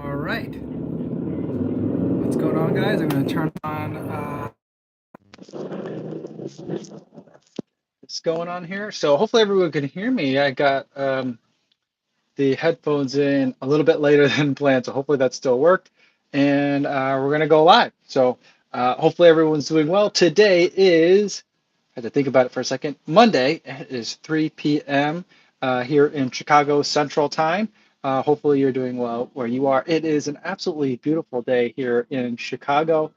All right. What's going on, guys? I'm going to turn on. What's going on here? So hopefully everyone can hear me. I got the headphones in a little bit later than planned, so hopefully that still worked. And we're going to go live. So hopefully everyone's doing well. Today is, I had to think about it for a second. Monday. It is 3 p.m. Here in Chicago Central Time. Hopefully you're doing well where you are. It is an absolutely beautiful day here in Chicago.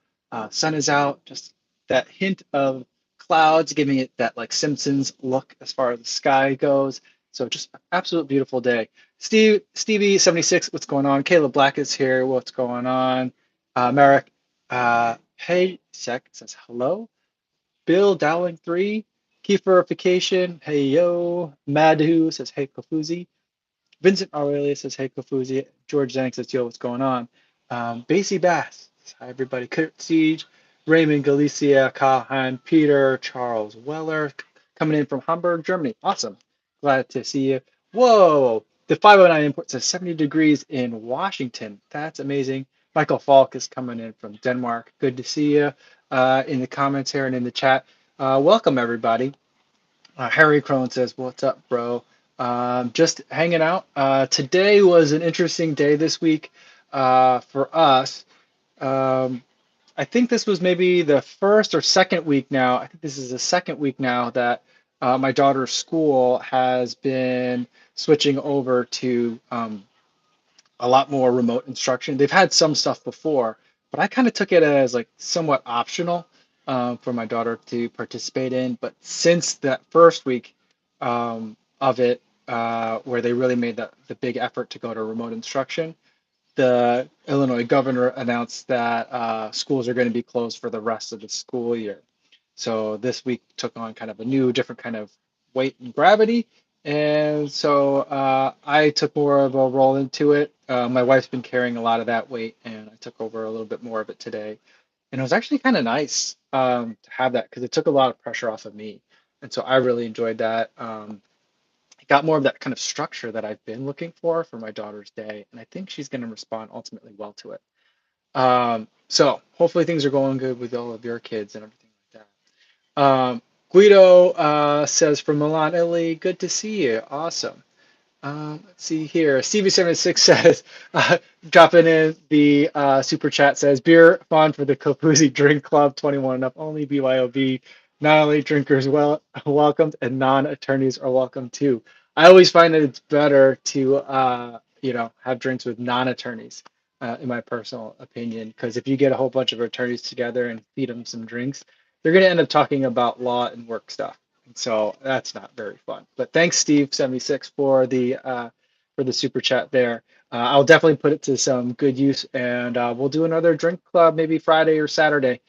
Sun is out, just that hint of clouds giving it that like Simpsons look as far as the sky goes. So just an absolute beautiful day. Stevie 76, what's going on? Caleb Black is here. What's going on? Merrick, hey sec says hello. Bill Dowling 3, Keiferification, hey yo. Madhu says hey Kofuzi. Vincent Aurelia says hey Kofuzi. George Zhang says yo, what's going on? Basie Bass, hi everybody. Kurt Siege, Raymond Galicia, Kahan, Peter, Charles Weller, coming in from Hamburg, Germany. Awesome. Glad to see you. Whoa, the 509 import says 70 degrees in Washington. That's amazing. Michael Falk is coming in from Denmark. Good to see you in the comments here and in the chat. Welcome, everybody. Harry Crone says, what's up, bro? Just hanging out. Today was an interesting day this week for us. Um, I think this was maybe the first or second week now. I think this is the second week now that my daughter's school has been switching over to a lot more remote instruction. They've had some stuff before, but I kind of took it as like somewhat optional for my daughter to participate in. But since that first week of it, where they really made the big effort to go to remote instruction, the Illinois governor announced that schools are going to be closed for the rest of the school year. So this week took on kind of a new, different kind of weight and gravity. And so I took more of a role into it. My wife's been carrying a lot of that weight, and I took over a little bit more of it today. And it was actually kind of nice to have that because it took a lot of pressure off of me. And so I really enjoyed that. I got more of that kind of structure that I've been looking for my daughter's day. And I think she's going to respond ultimately well to it. So hopefully things are going good with all of your kids and everything like that. Guido says from Milan, Italy, good to see you. Awesome. Let's see here. Stevie76 says, dropping in the super chat says, beer fun for the Kofuzi Drink Club, 21 and up only, BYOB. Not only drinkers welcomed and non-attorneys are welcome too. I always find that it's better to, have drinks with non-attorneys, in my personal opinion, because if you get a whole bunch of attorneys together and feed them some drinks, they're going to end up talking about law and work stuff. So that's not very fun. But thanks, Steve76, for the super chat there. I'll definitely put it to some good use, and we'll do another drink club maybe Friday or Saturday.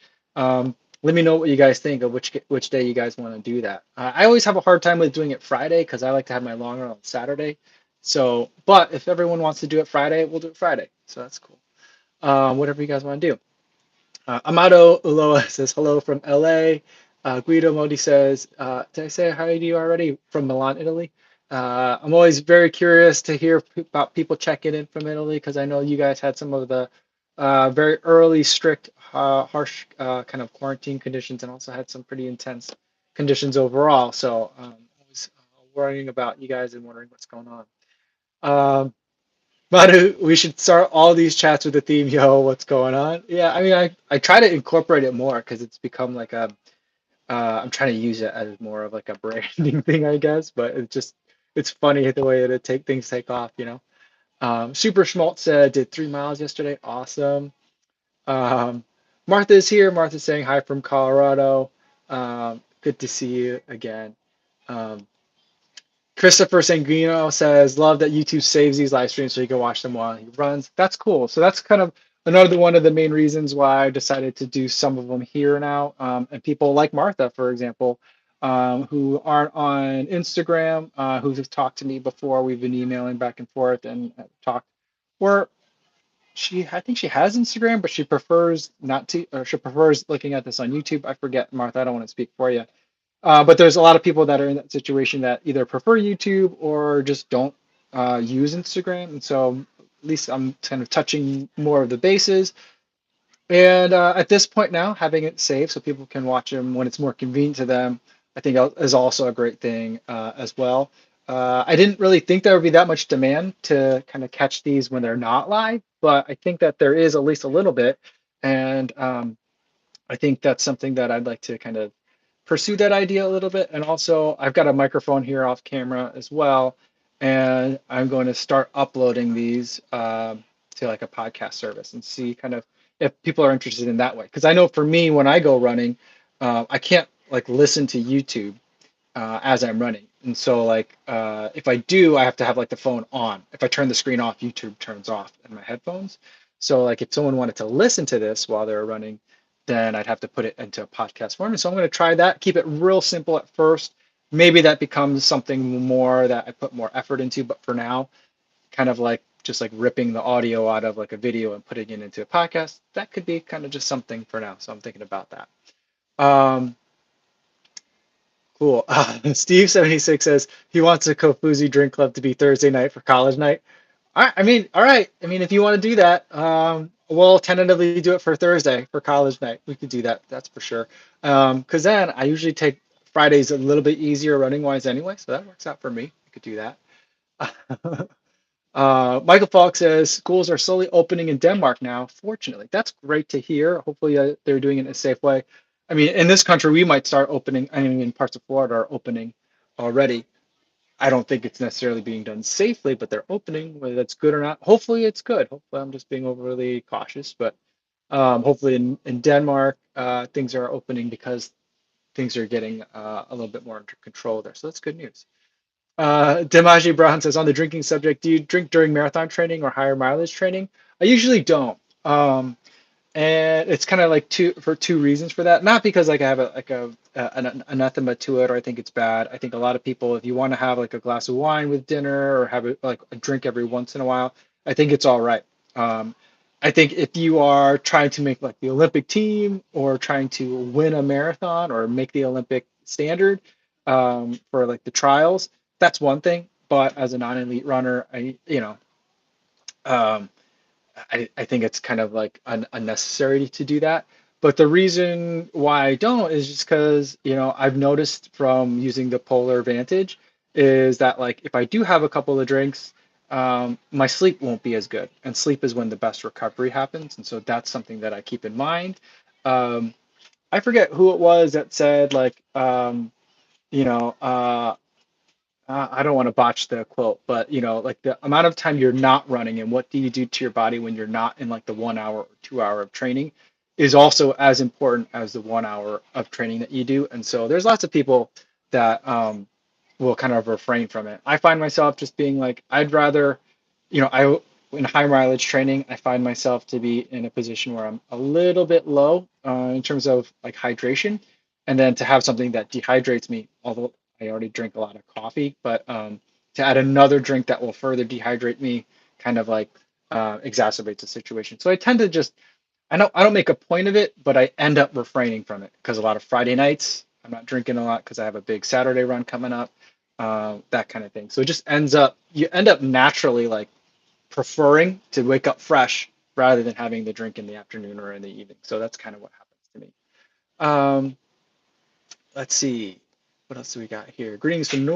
Let me know what you guys think of which day you guys want to do that. I always have a hard time with doing it Friday because I like to have my long run on Saturday. So, but if everyone wants to do it Friday, we'll do it Friday. So that's cool. Whatever you guys want to do. Amado Uloa says hello from LA. Guido Modi says, did I say hi to you already from Milan, Italy? I'm always very curious to hear about people checking in from Italy because I know you guys had some of the very early, strict, harsh kind of quarantine conditions and also had some pretty intense conditions overall. So always worrying about you guys and wondering what's going on. But we should start all these chats with the theme, yo, what's going on? Yeah, I mean, I try to incorporate it more because it's become like I'm trying to use it as more of like a branding thing, I guess, but it's funny the way that things take off. Super Schmaltz said, did 3 miles yesterday. Awesome. Um, Martha's here. Martha's saying hi from Colorado. Good to see you again. Um, Christopher Sanguino says, love that YouTube saves these live streams so you can watch them while he runs. That's cool. So that's kind of another one of the main reasons why I decided to do some of them here now. And people like Martha, for example, who aren't on Instagram, who've talked to me before. We've been emailing back and forth and talked. Or I think she has Instagram, but she prefers not to, or she prefers looking at this on YouTube. I forget, Martha, I don't want to speak for you. But there's a lot of people that are in that situation that either prefer YouTube or just don't use Instagram. And so at least I'm kind of touching more of the bases. And at this point now, having it saved so people can watch them when it's more convenient to them, I think is also a great thing as well. I didn't really think there would be that much demand to kind of catch these when they're not live, but I think that there is at least a little bit. And I think that's something that I'd like to kind of pursue that idea a little bit. And also, I've got a microphone here off camera as well, and I'm going to start uploading these to like a podcast service and see kind of if people are interested in that way. Because I know for me, when I go running, I can't like listen to YouTube as I'm running. And so like if I do, I have to have like the phone on. If I turn the screen off, YouTube turns off in my headphones. So like if someone wanted to listen to this while they're running, then I'd have to put it into a podcast form. And so I'm going to try that, keep it real simple at first. Maybe that becomes something more that I put more effort into, but for now, kind of like just like ripping the audio out of like a video and putting it into a podcast, that could be kind of just something for now. So I'm thinking about that. Um, Cool. Steve76 says he wants a Kofuzi Drink Club to be Thursday night for college night. I mean, all right. I mean, if you want to do that, we'll tentatively do it for Thursday for college night. We could do that. That's for sure. Because then I usually take Fridays a little bit easier running wise anyway, so that works out for me. We could do that. Michael Falk says schools are slowly opening in Denmark now. Fortunately, that's great to hear. Hopefully, they're doing it in a safe way. I mean, in this country, we might start opening. I mean, in parts of Florida are opening already. I don't think it's necessarily being done safely, but they're opening. Whether that's good or not, hopefully it's good. Hopefully, I'm just being overly cautious, but hopefully in Denmark, things are opening because things are getting a little bit more under control there. So that's good news. Dimaji Brown says on the drinking subject, do you drink during marathon training or higher mileage training? I usually don't. And it's kind of like two reasons for that. Not because like I have an anathema to it or I think it's bad. I think a lot of people, if you want to have like a glass of wine with dinner or have like a drink every once in a while, I think it's all right. Um, I think if you are trying to make like the Olympic team or trying to win a marathon or make the Olympic standard for like the trials, that's one thing. But as a non-elite runner, um, I think it's kind of like unnecessary to do that. But the reason why I don't is just because, I've noticed from using the Polar Vantage is that like if I do have a couple of drinks, my sleep won't be as good. And sleep is when the best recovery happens. And so that's something that I keep in mind. Um, I forget who it was that said like, you know, uh, I don't want to botch the quote, but like the amount of time you're not running and what do you do to your body when you're not in like the 1 hour or 2 hour of training is also as important as the 1 hour of training that you do. And so there's lots of people that will kind of refrain from it. I find myself just being like, I'd rather, I in high mileage training, I find myself to be in a position where I'm a little bit low in terms of like hydration, and then to have something that dehydrates me, although I already drink a lot of coffee, but to add another drink that will further dehydrate me kind of like exacerbates the situation. So I tend to just, I don't make a point of it, but I end up refraining from it because a lot of Friday nights, I'm not drinking a lot because I have a big Saturday run coming up, that kind of thing. So it just you end up naturally like preferring to wake up fresh rather than having the drink in the afternoon or in the evening. So that's kind of what happens to me. Um, let's see. What else do we got here? Greetings from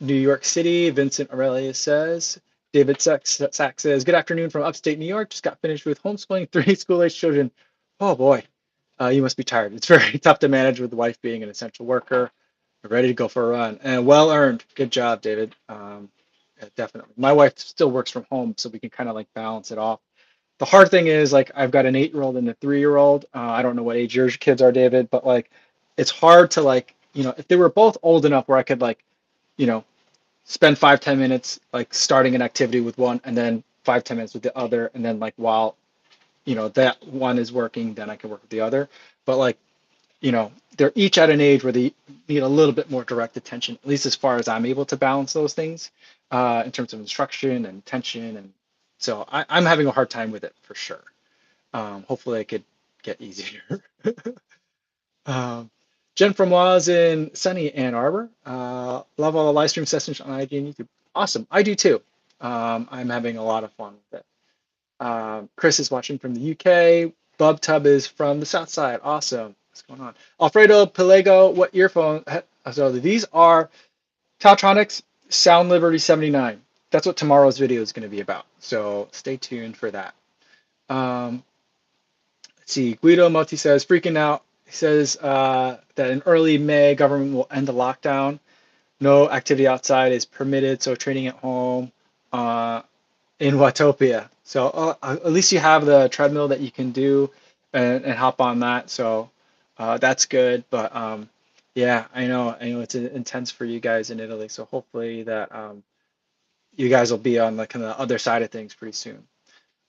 New York City. Vincent Aurelius says. David Sack says, good afternoon from upstate New York. Just got finished with homeschooling 3 school-age children. Oh boy, you must be tired. It's very tough to manage with the wife being an essential worker. Ready to go for a run and well earned. Good job, David. Yeah, definitely. My wife still works from home, so we can kind of like balance it off. The hard thing is like I've got an 8-year-old and a 3-year-old. I don't know what age your kids are, David, but like it's hard to like if they were both old enough where I could like you know spend 5-10 minutes like starting an activity with one and then 5-10 minutes with the other, and then like while that one is working, then I can work with the other. But like they're each at an age where they need a little bit more direct attention, at least as far as I'm able to balance those things in terms of instruction and attention. And so I'm having a hard time with it for sure. Hopefully I could get easier. um, Jen from Laws in sunny Ann Arbor. Love all the live stream sessions on IG and YouTube. Awesome. I do too. I'm having a lot of fun with it. Chris is watching from the UK. Bub Tub is from the South Side. Awesome. What's going on? Alfredo Pelego, what earphone? So these are Tautronics Sound Liberty 79. That's what tomorrow's video is going to be about. So stay tuned for that. Um, let's see. Guido Moti says, freaking out. He says that in early May, government will end the lockdown. No activity outside is permitted, so training at home in Watopia. So at least you have the treadmill that you can do and hop on that. So that's good. But yeah, I know it's intense for you guys in Italy. So hopefully that you guys will be on the kind of other side of things pretty soon.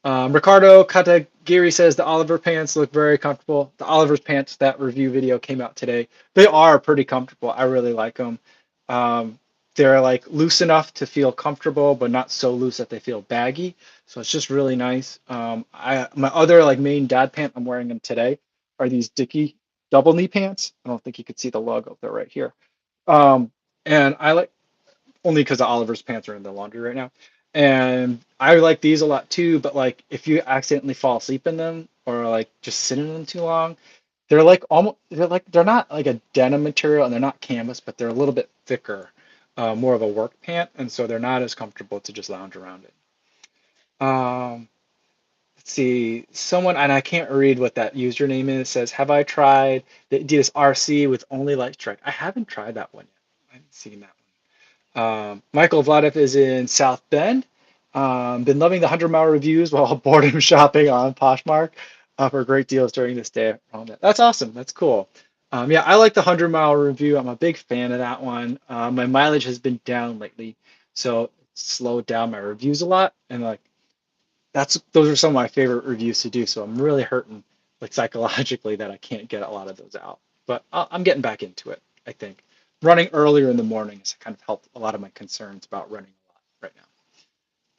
Ricardo Katagiri says the Oliver pants look very comfortable. The Oliver's pants, that review video came out today. They are pretty comfortable. I really like them. Um, they're like loose enough to feel comfortable, but not so loose that they feel baggy. So it's just really nice. My other like main dad pant I'm wearing them today are these Dickie double knee pants. I don't think you could see the logo. They're right here. Um, and I like only because the Oliver's pants are in the laundry right now. And I like these a lot too, but like if you accidentally fall asleep in them or like just sit in them too long, they're not like a denim material and they're not canvas, but they're a little bit thicker, more of a work pant, and so they're not as comfortable to just lounge around in. Let's see, someone and I can't read what that username is says, have I tried the Adidas RC with only light strike? I haven't tried that one yet. I haven't seen that. Michael Vladev is in South Bend. Been loving the 100-mile reviews while boredom shopping on Poshmark for great deals during this day. That's awesome. That's cool. Yeah, I like the 100-mile review. I'm a big fan of that one. My mileage has been down lately, so it's slowed down my reviews a lot. And like those are some of my favorite reviews to do. So I'm really hurting like psychologically that I can't get a lot of those out. But I'm getting back into it, I think. Running earlier in the morning has kind of helped a lot of my concerns about running a lot right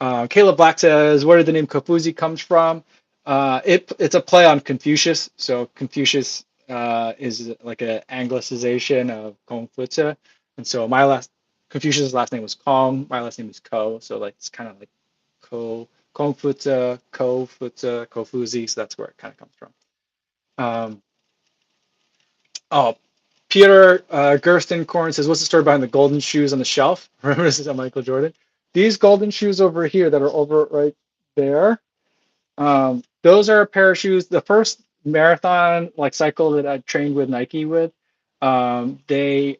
now. Caleb Black says, where did the name Kofuzi comes from? It's a play on Confucius. So Confucius is like an anglicization of Kongfuzi. And so Confucius' last name was Kong. My last name is Ko. So like it's kind of like Kofuzi. So that's where it kind of comes from. Um, oh, Peter Gerstenkorn says, what's the story behind the golden shoes on the shelf? Remember, this is a Michael Jordan. These golden shoes over here that are over right there, those are a pair of shoes. The first marathon like cycle that I trained with Nike with, they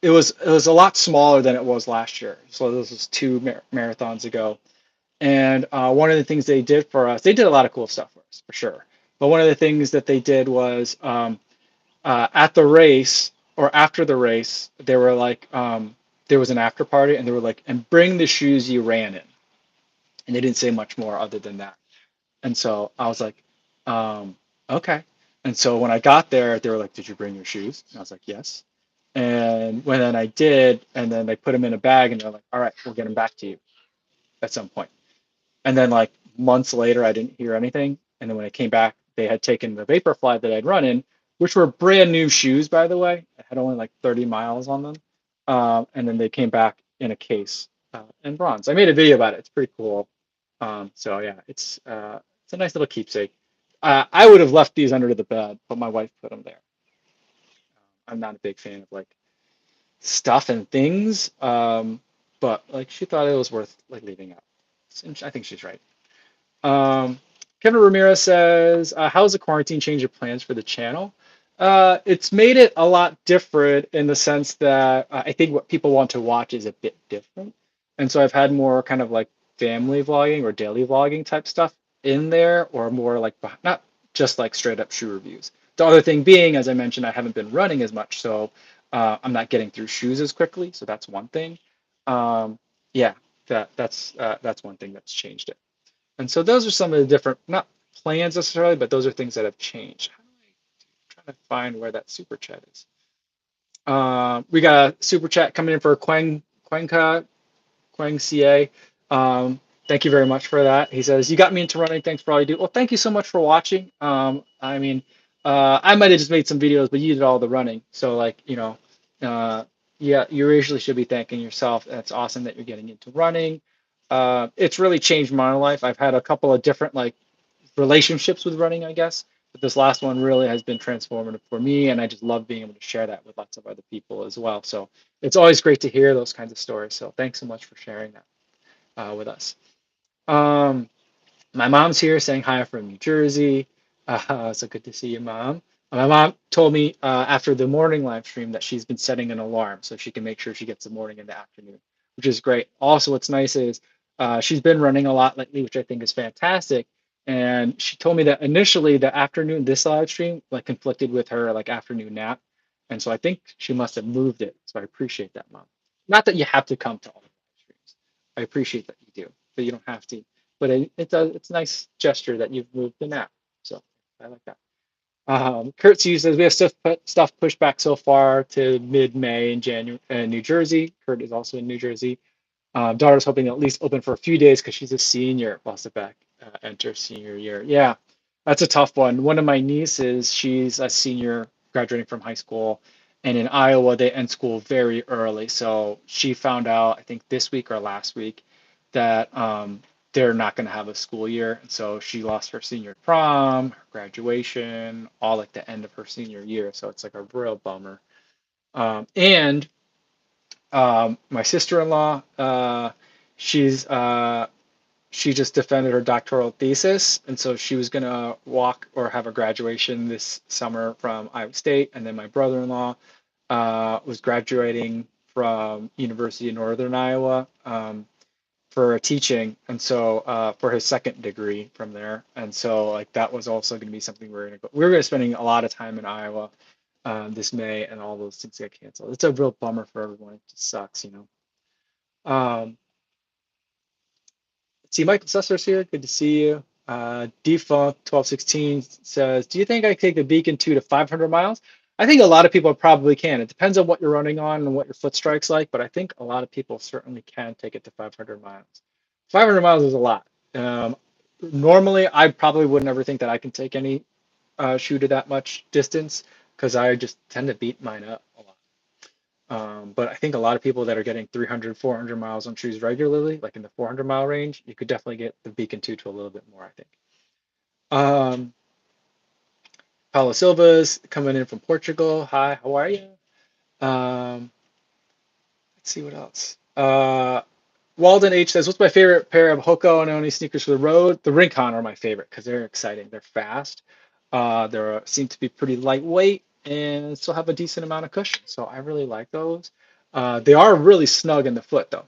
it was a lot smaller than it was last year. So this was two marathons ago. And one of the things they did for us, they did a lot of cool stuff for us, for sure. But one of the things that they did was at the race or after the race, they were like, there was an after party, and they were like, and bring the shoes you ran in. And they didn't say much more other than that. And so I was like, okay. And so when I got there, they were like, did you bring your shoes? And I was like, yes. And when then I did, and then they put them in a bag, and they're like, all right, we'll get them back to you at some point. And then like months later, I didn't hear anything. And then when I came back, they had taken the Vaporfly that I'd run in, which were brand new shoes, by the way. I had only like 30 miles on them. And then they came back in a case in bronze. I made a video about it. It's pretty cool. So yeah, it's a nice little keepsake. I would have left these under the bed, but my wife put them there. I'm not a big fan of like stuff and things, but like she thought it was worth like leaving out. And I think she's right. Kevin Ramirez says, how has the quarantine changed your plans for the channel? It's made it a lot different in the sense that I think what people want to watch is a bit different. And so I've had more kind of like family vlogging or daily vlogging type stuff in there, or more like not just like straight up shoe reviews. The other thing being, as I mentioned, I haven't been running as much, so I'm not getting through shoes as quickly. So that's one thing. Yeah, that's one thing that's changed it. And so those are some of the different, not plans necessarily, but those are things that have changed. I'm trying to find where that super chat is. We got a super chat coming in for Quang CA. Thank you very much for that. He says, you got me into running. Thanks for all you do. Well, thank you so much for watching. I mean, I might have just made some videos, but you did all the running. So like, yeah, you usually should be thanking yourself. That's awesome that you're getting into running. it's really changed my life. I've had a couple of different like relationships with running, I guess. But this last one really has been transformative for me, and I just love being able to share that with lots of other people as well. So it's always great to hear those kinds of stories. So thanks so much for sharing that with us. Um, my mom's here saying hi from New Jersey. So good to see you, Mom. My mom told me after the morning live stream that she's been setting an alarm so she can make sure she gets the morning and the afternoon, which is great. Also, what's nice is she's been running a lot lately, which I think is fantastic. And she told me that initially the afternoon, this live stream, like conflicted with her like afternoon nap. And so I think she must have moved it. So I appreciate that, Mom. Not that you have to come to all the live streams. I appreciate that you do, but you don't have to. But it's a nice gesture that you've moved the nap. So I like that. Kurt C says we have stuff pushed back so far to mid-May in January in New Jersey. Kurt is also in New Jersey. Daughter's hoping to at least open for a few days because she's a senior. Wasserbeck enters senior year. Yeah, that's a tough one. One of my nieces, she's a senior graduating from high school, and in Iowa they end school very early. So she found out, I think this week or last week, that they're not going to have a school year, and so she lost her senior prom, her graduation, all at the end of her senior year. So it's like a real bummer. And my sister-in-law, she's she just defended her doctoral thesis, and so she was gonna walk or have a graduation this summer from Iowa State, and then my brother-in-law was graduating from University of Northern Iowa for teaching, and so for his second degree from there, and so like that was also going to be something we are gonna go. We are going to spending a lot of time in Iowa this May, and all those things got canceled. It's a real bummer for everyone. It just sucks, you know. See, Michael Susser's here. Good to see you. Defunct 1216 says, "Do you think I take the Beacon 2 to 500 miles?" I think a lot of people probably can. It depends on what you're running on and what your foot strike's like, but I think a lot of people certainly can take it to 500 miles. 500 miles is a lot. Um, Normally, I probably wouldn't ever think that I can take any shoe to that much distance because I just tend to beat mine up a lot. But I think a lot of people that are getting 300, 400 miles on shoes regularly, like in the 400-mile range, you could definitely get the Beacon 2 to a little bit more, I think. Um, Paulo Silva's coming in from Portugal. Hi, how are you? Um, let's see what else. Walden H says, "What's my favorite pair of Hoka and Oni sneakers for the road?" The Rincon are my favorite because they're exciting. They're fast. They seem to be pretty lightweight and still have a decent amount of cushion. So I really like those. They are really snug in the foot, though.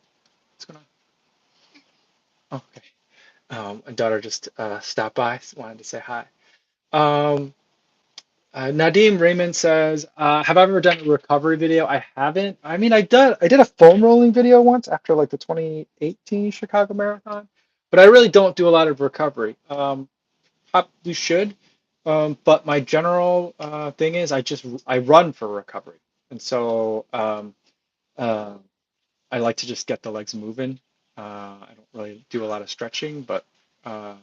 What's going on? Okay. My daughter just stopped by, wanted to say hi. Um, Nadim Raymond says, "Have I ever done a recovery video?" I haven't. I mean, I did a foam rolling video once after like the 2018 Chicago Marathon, but I really don't do a lot of recovery. You should, but my general thing is I run for recovery, and so uh, I like to just get the legs moving. I don't really do a lot of stretching, but uh,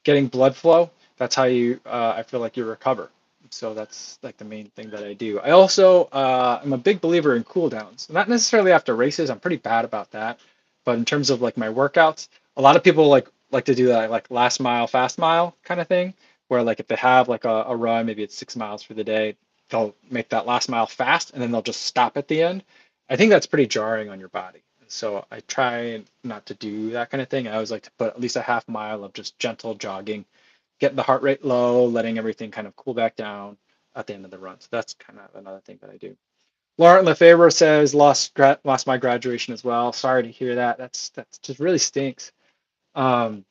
getting blood flow, that's how I feel like you recover. So that's like the main thing that I do. I also am a big believer in cool downs. Not necessarily after races. I'm pretty bad about that. But in terms of like my workouts, a lot of people like to do that like last mile, fast mile kind of thing, where like if they have like a run, maybe it's 6 miles for the day, they'll make that last mile fast and then they'll just stop at the end. I think that's pretty jarring on your body. So I try not to do that kind of thing. I always like to put at least a half mile of just gentle jogging, getting the heart rate low, letting everything kind of cool back down at the end of the run. So that's kind of another thing that I do. Laurent Lefebvre says lost my graduation as well. Sorry to hear that. That's just really stinks. Um,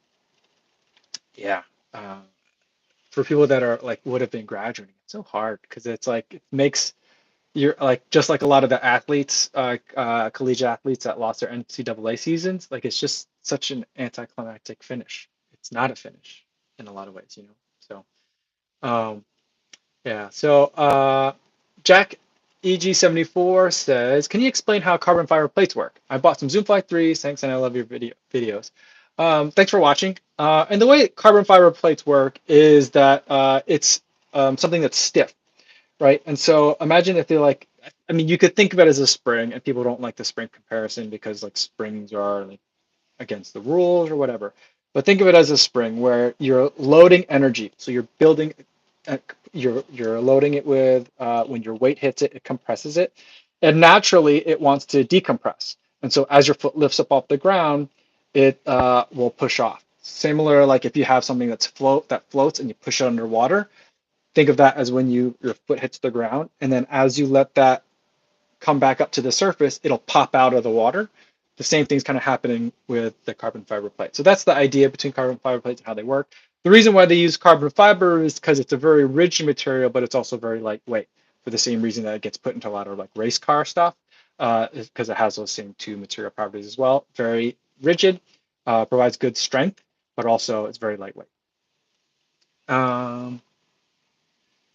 yeah. Um, for people that are like would have been graduating, it's so hard because it's like it makes you're like just like a lot of the athletes, collegiate athletes that lost their NCAA seasons. Like it's just such an anticlimactic finish. It's not a finish in a lot of ways, you know. So yeah. So Jack EG74 says, "Can you explain how carbon fiber plates work? I bought some Zoomfly 3s. Thanks, and I love your videos. Thanks for watching. And the way carbon fiber plates work is that it's something that's stiff, right? And so imagine if they're like, I mean, you could think of it as a spring, and people don't like the spring comparison because like springs are like against the rules or whatever. But think of it as a spring where you're loading energy. So you're building, uh, you're loading it with when your weight hits it, it compresses it, and naturally it wants to decompress. And so as your foot lifts up off the ground, it will push off. Similar, like if you have something that floats and you push it underwater, think of that as when your foot hits the ground, and then as you let that come back up to the surface, it'll pop out of the water. The same thing's kind of happening with the carbon fiber plate. So that's the idea between carbon fiber plates and how they work. The reason why they use carbon fiber is because it's a very rigid material, but it's also very lightweight for the same reason that it gets put into a lot of like race car stuff, because it has those same two material properties as well. Very rigid, provides good strength, but also it's very lightweight. Um,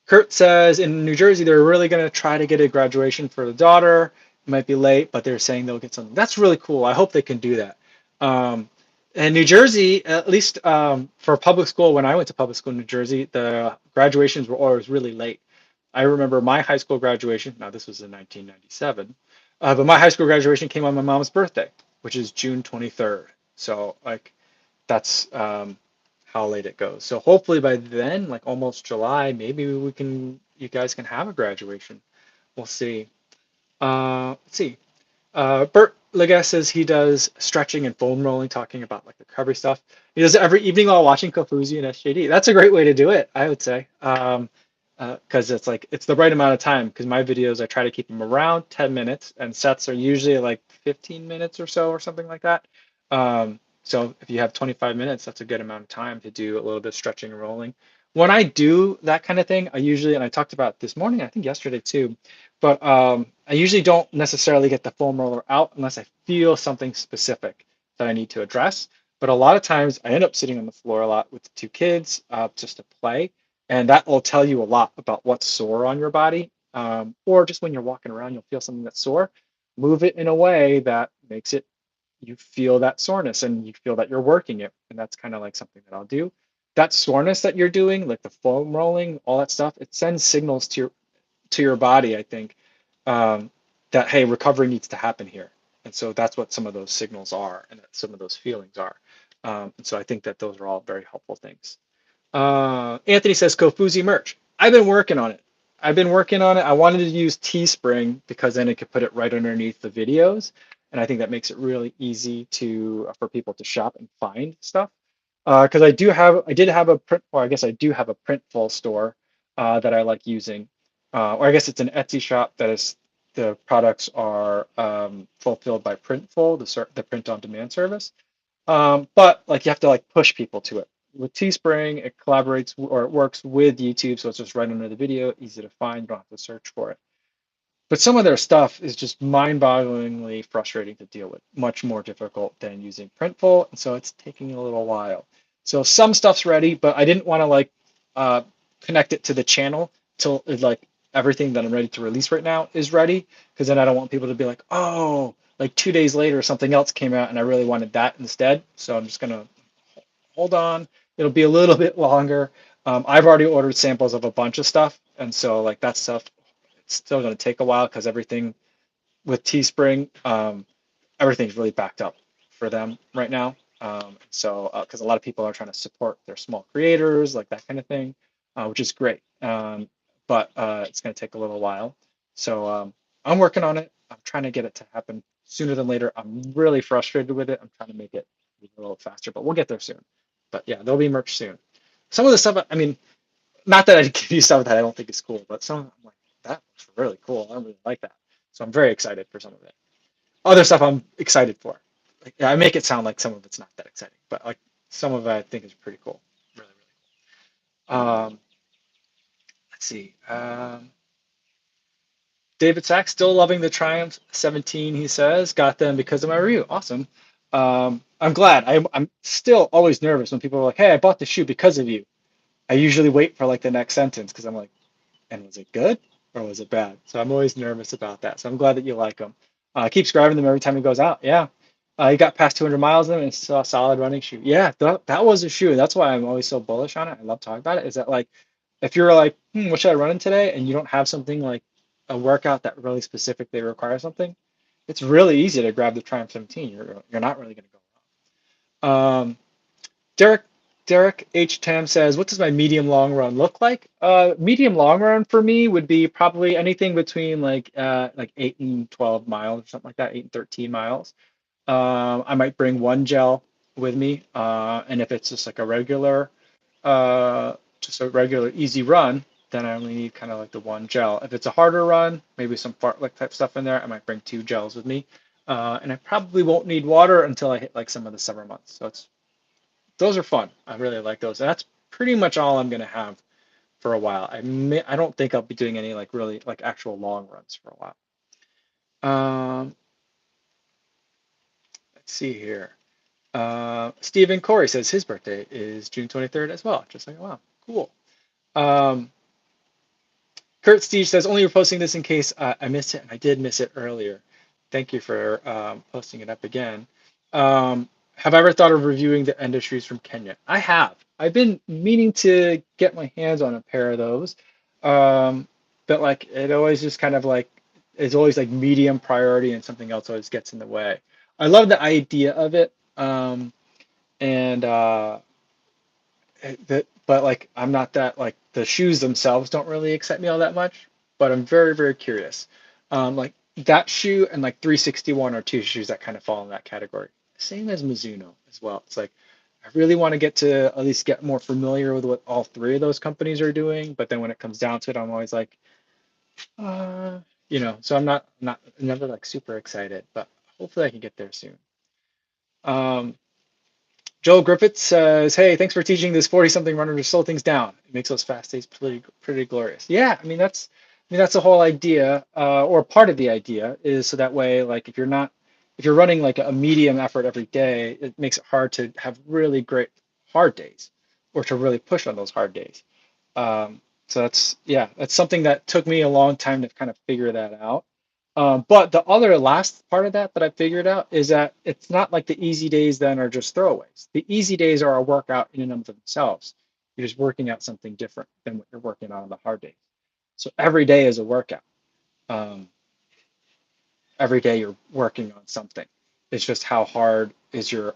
Kurt says in New Jersey, they're really going to try to get a graduation for the daughter. It might be late, but they're saying they'll get something. That's really cool. I hope they can do that. Um, in New Jersey, at least for public school, when I went to public school in New Jersey, the graduations were always really late. I remember my high school graduation. Now, this was in 1997, but my high school graduation came on my mom's birthday, which is June 23rd. So, like, that's how late it goes. So hopefully by then, like almost July, maybe you guys can have a graduation. We'll see. Let's see. Bert Legas says he does stretching and foam rolling, talking about like the recovery stuff. He does it every evening while watching Kofuzi and SJD. That's a great way to do it, I would say. Because it's like it's the right amount of time. Because my videos, I try to keep them around 10 minutes, and sets are usually like 15 minutes or so, or something like that. So if you have 25 minutes, that's a good amount of time to do a little bit of stretching and rolling. When I do that kind of thing, I usually, and I talked about this morning, I think yesterday too, but I usually don't necessarily get the foam roller out unless I feel something specific that I need to address. But a lot of times I end up sitting on the floor a lot with the two kids just to play. And that will tell you a lot about what's sore on your body. Or just when you're walking around, you'll feel something that's sore. Move it in a way that makes it, you feel that soreness and you feel that you're working it. And that's kind of like something that I'll do. That soreness that you're doing, like the foam rolling, all that stuff, it sends signals to your body, I think, um, that hey, recovery needs to happen here. And so that's what some of those signals are, and that some of those feelings are. And so I think that those are all very helpful things. Anthony says Kofuzi merch. I've been working on it. I've been working on it. I wanted to use Teespring because then it could put it right underneath the videos, and I think that makes it really easy to for people to shop and find stuff. Because I did have a print, or I guess I do have a Printful store that I like using, or I guess it's an Etsy shop that is the products are fulfilled by Printful, the print on demand service. But like you have to like push people to it. With Teespring, it collaborates or it works with YouTube, so it's just right under the video, easy to find. You don't have to search for it. But some of their stuff is just mind-bogglingly frustrating to deal with, much more difficult than using Printful, and so it's taking a little while. So some stuff's ready, but I didn't want to like uh, connect it to the channel till like everything that I'm ready to release right now is ready, because then I don't want people to be like, oh, like 2 days later something else came out and I really wanted that instead. So I'm just gonna hold on. It'll be a little bit longer. I've already ordered samples of a bunch of stuff, and so like that stuff, it's still going to take a while because everything with Teespring, everything's really backed up for them right now. So because a lot of people are trying to support their small creators, like that kind of thing, which is great. But it's going to take a little while. So I'm working on it. I'm trying to get it to happen sooner than later. I'm really frustrated with it. I'm trying to make it a little faster, but we'll get there soon. But yeah, there'll be merch soon. Some of the stuff, I mean, not that I give you stuff that I don't think is cool, but some I'm like, that looks really cool. I really like that. So I'm very excited for some of it. Other stuff I'm excited for. Like, yeah, I make it sound like some of it's not that exciting, but like some of it I think is pretty cool. Really, really cool. Let's see. David Sachs, still loving the Triumph 17, he says. Got them because of my review. Awesome. I'm glad. I'm still always nervous when people are like, hey, I bought the shoe because of you. I usually wait for like the next sentence because I'm like, and was it good or was it bad? So I'm always nervous about that. So I'm glad that you like them. Keeps grabbing them every time he goes out. Yeah. He got past 200 miles in them and it's still a solid running shoe. Yeah, that was a shoe. That's why I'm always so bullish on it. I love talking about it. Is that like, if you're like, what should I run in today? And you don't have something like a workout that really specifically requires something, it's really easy to grab the Triumph 17. You're not really going to go wrong. Um, Derek Derek H. Tam says, "What does my medium long run look like?" Medium long run for me would be probably anything between like 8 and 12 miles or something like that, 8 and 13 miles. I might bring one gel with me, and if it's just a regular easy run, then I only need kind of like the one gel. If it's a harder run, maybe some fartlek type stuff in there, I might bring two gels with me. And I probably won't need water until I hit like some of the summer months. So it's those are fun. I really like those. That's pretty much all I'm gonna have for a while. I don't think I'll be doing any like really like actual long runs for a while. Let's see here. Stephen Corey says his birthday is June 23rd as well. Just like, wow, cool. Um, Kurt Steve says, only reposting this in case I missed it, and I did miss it earlier. Thank you for posting it up again. Have I ever thought of reviewing the industries from Kenya? I have. I've been meaning to get my hands on a pair of those, but like it always just kind of like is always like medium priority, and something else always gets in the way. I love the idea of it, and but like I'm not that like the shoes themselves don't really excite me all that much, but I'm very, very curious. Like that shoe and like 361 are two shoes that kind of fall in that category. Same as Mizuno as well. It's like I really want to get to at least get more familiar with what all three of those companies are doing, but then when it comes down to it, I'm always like, uh, so I'm not never like super excited, but hopefully I can get there soon. Um, Joel Griffith says, "Hey, thanks for teaching this 40-something runner to slow things down. It makes those fast days pretty glorious." Yeah, I mean that's the whole idea, or part of the idea is so that way, like if you're running like a medium effort every day, it makes it hard to have really great hard days, or to really push on those hard days. So that's something that took me a long time to kind of figure that out. But the other last part of that I figured out is that it's not like the easy days then are just throwaways. The easy days are a workout in and of themselves. You're just working out something different than what you're working on the hard days. So every day is a workout. Um, every day you're working on something. It's just how hard is your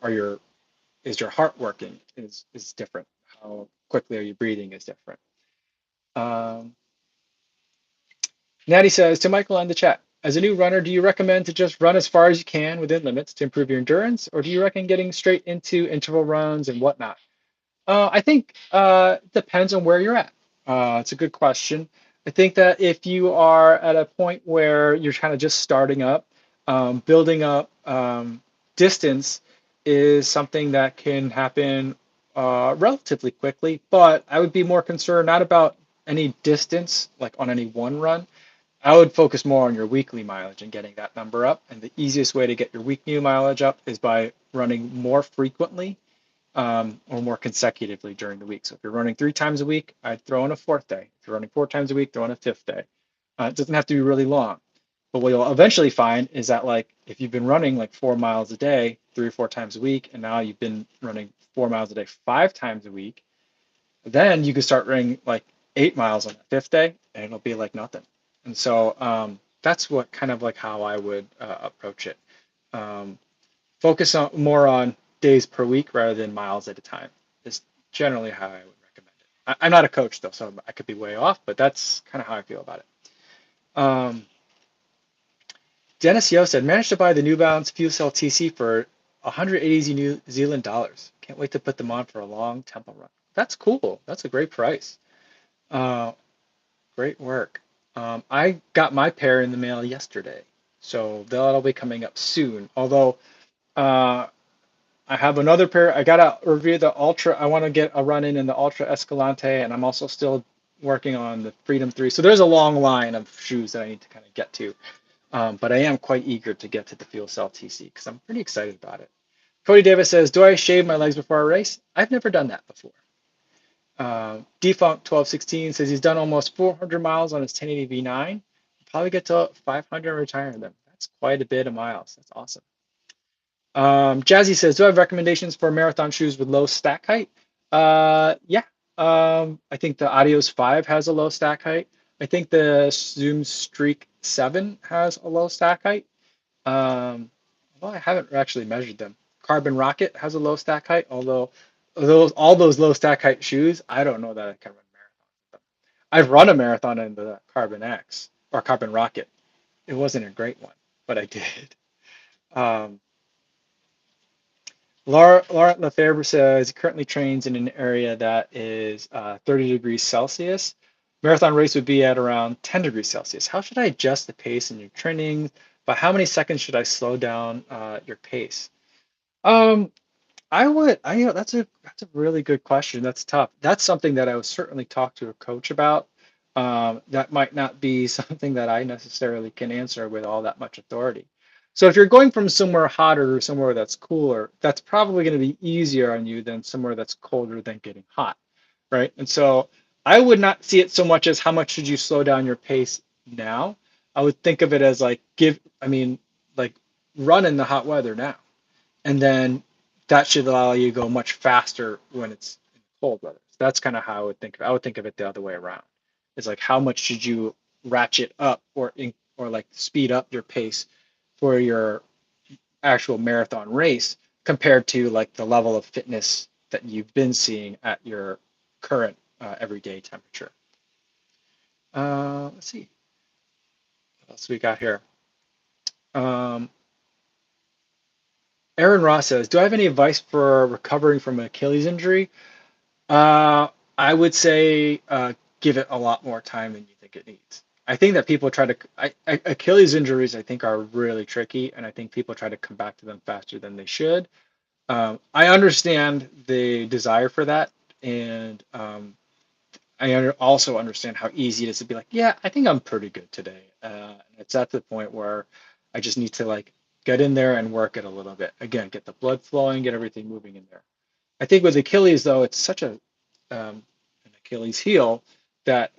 heart working is different. How quickly are you breathing is different. Um, Natty says to Michael on the chat, as a new runner, do you recommend to just run as far as you can within limits to improve your endurance, or do you recommend getting straight into interval runs and whatnot? I think it depends on where you're at. It's a good question. I think that if you are at a point where you're kind of just starting up, building up distance is something that can happen relatively quickly, but I would be more concerned not about any distance, like on any one run. I would focus more on your weekly mileage and getting that number up. And the easiest way to get your weekly mileage up is by running more frequently, or more consecutively during the week. So if you're running 3 times a week, I'd throw in a fourth day. If you're running 4 times a week, throw in a fifth day. It doesn't have to be really long. But what you'll eventually find is that like if you've been running like 4 miles a day, 3 or 4 times a week, and now you've been running 4 miles a day 5 times a week, then you can start running like 8 miles on the fifth day, and it'll be like nothing. And so that's what kind of like how I would approach it. Um, Focus on more on days per week rather than miles at a time is generally how I would recommend it. I'm not a coach though, so I could be way off, but that's kind of how I feel about it. Um, Dennis Yo said, managed to buy the New Balance Fuel Cell TC for 180 New Zealand dollars. Can't wait to put them on for a long tempo run. That's cool. That's a great price. Uh, Great work. I got my pair in the mail yesterday, so that'll be coming up soon. Although uh, I have another pair. I gotta review the Ultra. I want to get a run in the Ultra Escalante, and I'm also still working on the Freedom 3. So there's a long line of shoes that I need to kind of get to. But I am quite eager to get to the Fuel Cell TC because I'm pretty excited about it. Cody Davis says, do I shave my legs before a race? I've never done that before. Defunct 1216 says he's done almost 400 miles on his 1080 V9. Probably get to 500 and retire them. That's quite a bit of miles. That's awesome. Jazzy says, do I have recommendations for marathon shoes with low stack height? Yeah. I think the Adios 5 has a low stack height. I think the Zoom Streak 7 has a low stack height. Well, I haven't actually measured them. Carbon Rocket has a low stack height, although all those low stack height shoes, I don't know that I can run marathons. I've run a marathon in the Carbon X or Carbon Rocket. It wasn't a great one, but I did. Um, Laurent Lefebvre says he currently trains in an area that is 30 degrees Celsius. Marathon race would be at around 10 degrees Celsius. How should I adjust the pace in your training? By how many seconds should I slow down your pace? Um, that's a really good question. That's tough. That's something that I would certainly talk to a coach about. That might not be something that I necessarily can answer with all that much authority. So if you're going from somewhere hotter to somewhere that's cooler, that's probably going to be easier on you than somewhere that's colder than getting hot, right? And so I would not see it so much as how much should you slow down your pace now. I would think of it as like like run in the hot weather now, and then that should allow you to go much faster when it's in cold weather. So that's kind of how I would think of it. I would think of it the other way around. It's like how much should you ratchet up or like speed up your pace for your actual marathon race compared to like the level of fitness that you've been seeing at your current everyday temperature. Let's see what else we got here. Um, Aaron Ross says, "Do I have any advice for recovering from an Achilles injury?" Uh, I would say give it a lot more time than you think it needs. I think that people try to Achilles injuries. I think are really tricky, and I think people try to come back to them faster than they should. I understand the desire for that, and also understand how easy it is to be like, yeah, I think I'm pretty good today. It's at the point where I just need to like get in there and work it a little bit. Again, get the blood flowing, get everything moving in there. I think with Achilles though, it's such an Achilles heel that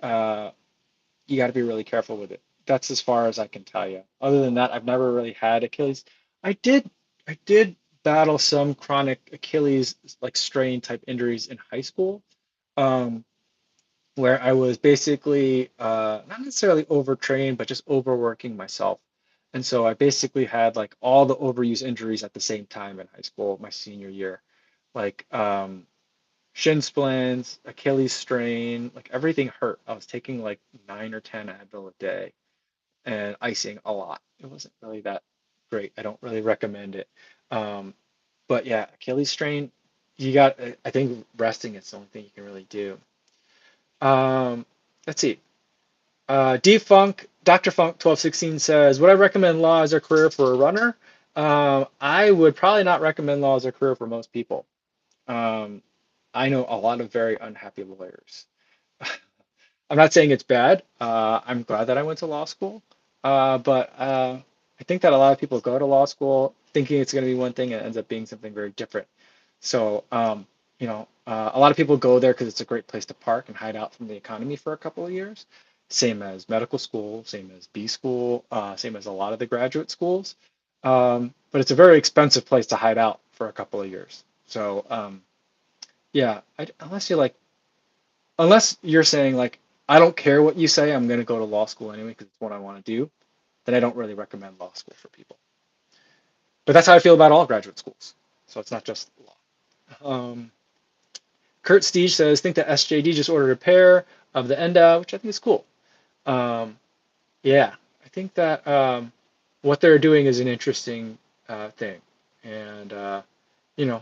you got to be really careful with it. That's as far as I can tell you. Other than that, I've never really had Achilles. I did I did battle some chronic Achilles like strain type injuries in high school, um, where I was basically not necessarily overtrained, but just overworking myself. And so I basically had like all the overuse injuries at the same time in high school, my senior year, like shin splints, Achilles strain, like everything hurt. I was taking like 9 or 10 Advil a day and icing a lot. It wasn't really that great. I don't really recommend it. Um, but yeah, Achilles strain, I think resting is the only thing you can really do. Um, let's see. D Funk, Dr. Funk 1216 says, would I recommend law as a career for a runner? I would probably not recommend law as a career for most people. Um, I know a lot of very unhappy lawyers. I'm not saying it's bad. I'm glad that I went to law school. But I think that a lot of people go to law school thinking it's going to be one thing and it ends up being something very different. So, a lot of people go there because it's a great place to park and hide out from the economy for a couple of years. Same as medical school, same as B school, same as a lot of the graduate schools. But it's a very expensive place to hide out for a couple of years. So, yeah, unless you're saying like, I don't care what you say, I'm going to go to law school anyway because it's what I want to do, then I don't really recommend law school for people. But that's how I feel about all graduate schools. So it's not just law. Kurt Steege says, think that SJD just ordered a pair of the Enda, which I think is cool. Um, yeah, I think that what they're doing is an interesting thing. And,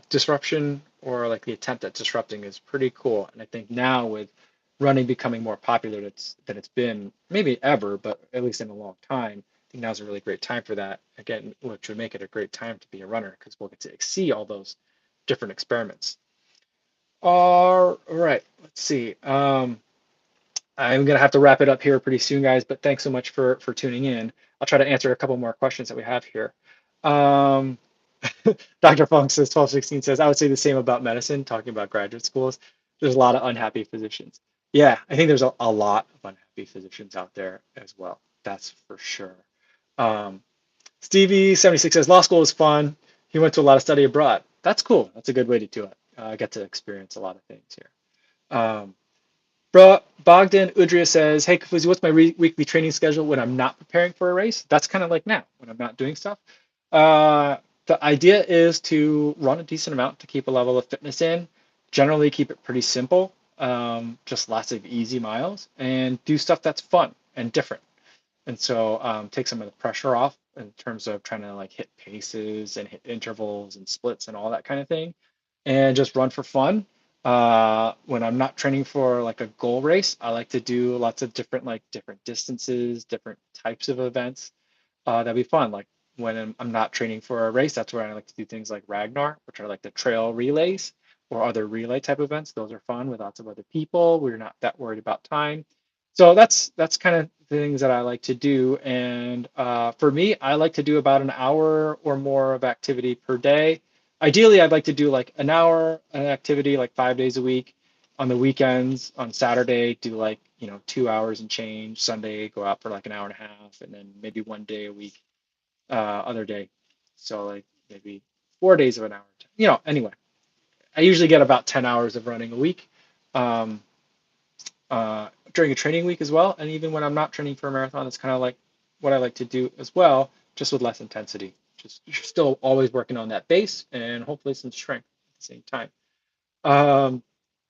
disruption or like the attempt at disrupting is pretty cool. And I think now with running becoming more popular than it's been maybe ever, but at least in a long time, I think now's a really great time for that. Again, which would make it a great time to be a runner because we'll get to see all those different experiments. All right, let's see. I'm gonna have to wrap it up here pretty soon, guys. But thanks so much for tuning in. I'll try to answer a couple more questions that we have here. Um, Dr. Funk says 1216 says, I would say the same about medicine, talking about graduate schools. There's a lot of unhappy physicians. Yeah, I think there's a lot of unhappy physicians out there as well. That's for sure. Um, Stevie76 says, law school is fun. He went to a lot of study abroad. That's cool. That's a good way to do it. I get to experience a lot of things here. Bogdan Udria says, hey, Kofuzi, what's my weekly training schedule when I'm not preparing for a race? That's kind of like now, when I'm not doing stuff. The idea is to run a decent amount to keep a level of fitness in, generally keep it pretty simple, just lots of easy miles, and do stuff that's fun and different. And so take some of the pressure off in terms of trying to like hit paces and hit intervals and splits and all that kind of thing, and just run for fun. When I'm not training for like a goal race, I like to do lots of different distances, different types of events. That'd be fun. Like when I'm not training for a race, that's where I like to do things like Ragnar, which are like the trail relays or other relay type events. Those are fun with lots of other people. We're not that worried about time. So that's kind of things that I like to do. And for me, I like to do about an hour or more of activity per day. Ideally, I'd like to do like an hour an activity like 5 days a week. On the weekends, on Saturday, do like 2 hours and change. Sunday, go out for like an hour and a half, and then maybe one day a week, other day. So like maybe 4 days of an hour. Anyway, I usually get about 10 hours of running a week. Um, During a training week as well. And even when I'm not training for a marathon, it's kind of like what I like to do as well, just with less intensity. Just you're still always working on that base and hopefully some strength at the same time. Um,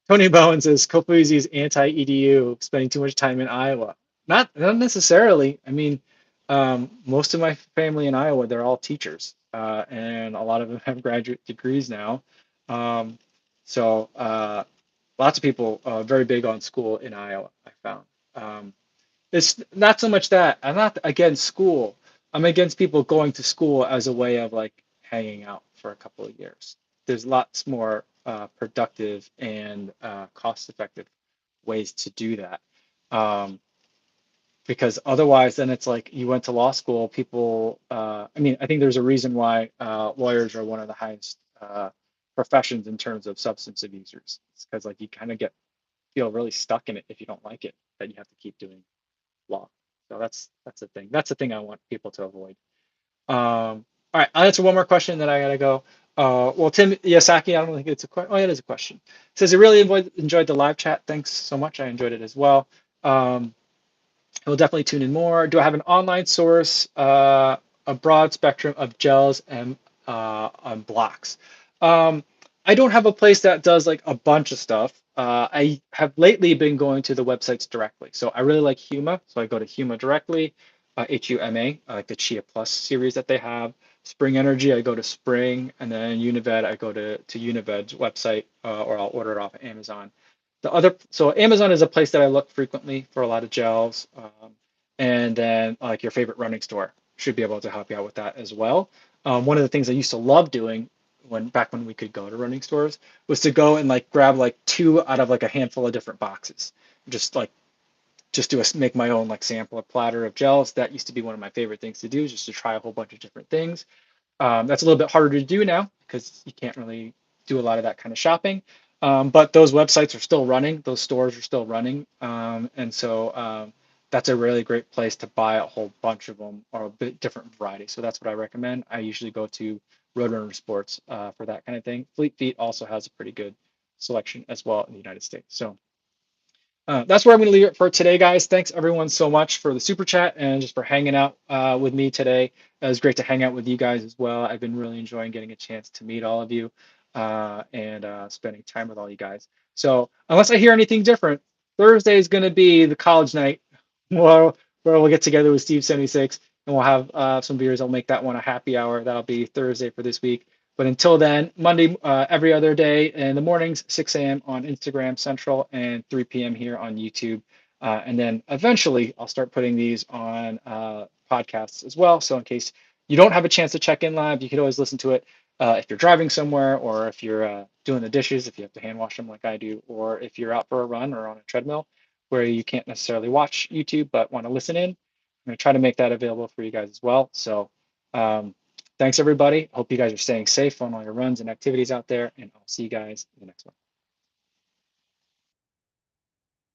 Tony Bowen says Kofuzi's anti-EDU, spending too much time in Iowa. Not necessarily. I mean, most of my family in Iowa, they're all teachers, and a lot of them have graduate degrees now. Um, so lots of people very big on school in Iowa, I found. Um, it's not so much that I'm not against school. I'm against people going to school as a way of like hanging out for a couple of years. There's lots more productive and cost-effective ways to do that. Um, because otherwise, then it's like you went to law school. People, I mean, I think there's a reason why lawyers are one of the highest professions in terms of substance abusers. It's because like you kind of get feel really stuck in it if you don't like it, that you have to keep doing law. So that's the thing. That's the thing I want people to avoid. All right, I'll answer one more question, then I gotta go. Well, Tim Yasaki, I don't think it's a question. Oh, yeah, it is a question. It says, I really enjoyed the live chat. Thanks so much. I enjoyed it as well. We'll definitely tune in more. Do I have an online source, a broad spectrum of gels and on blocks? Um, I don't have a place that does like a bunch of stuff. I have lately been going to the websites directly. So I really like Huma. So I go to Huma directly, Huma. I like the Chia Plus series that they have. Spring Energy, I go to Spring, and then Univet, I go to Unived's website, or I'll order it off of Amazon. So Amazon is a place that I look frequently for a lot of gels, and then like your favorite running store should be able to help you out with that as well. One of the things I used to love doing when we could go to running stores was to go and like grab like two out of like a handful of different boxes, just like make my own like sampler platter of gels. That used to be one of my favorite things to do, just to try a whole bunch of different things. That's a little bit harder to do now because you can't really do a lot of that kind of shopping. But those websites are still running, those stores are still running. And so that's a really great place to buy a whole bunch of them or a bit different variety. So that's what I recommend. I usually go to Roadrunner Sports for that kind of thing. Fleet Feet also has a pretty good selection as well in the United States. So that's where I'm going to leave it for today, guys. Thanks everyone so much for the super chat and just for hanging out with me today. It was great to hang out with you guys as well. I've been really enjoying getting a chance to meet all of you and spending time with all you guys. So unless I hear anything different, Thursday is going to be the college night where, where we'll get together with Steve 76 and we'll have some beers. I'll make that one a happy hour. That'll be Thursday for this week. But until then, Monday, every other day in the mornings, 6 a.m. on Instagram Central and 3 p.m. here on YouTube. And then eventually I'll start putting these on podcasts as well. So in case you don't have a chance to check in live, you can always listen to it if you're driving somewhere or if you're doing the dishes, if you have to hand wash them like I do, or if you're out for a run or on a treadmill where you can't necessarily watch YouTube but want to listen in. I'm going to try to make that available for you guys as well. So thanks, everybody. Hope you guys are staying safe on all your runs and activities out there, and I'll see you guys in the next one.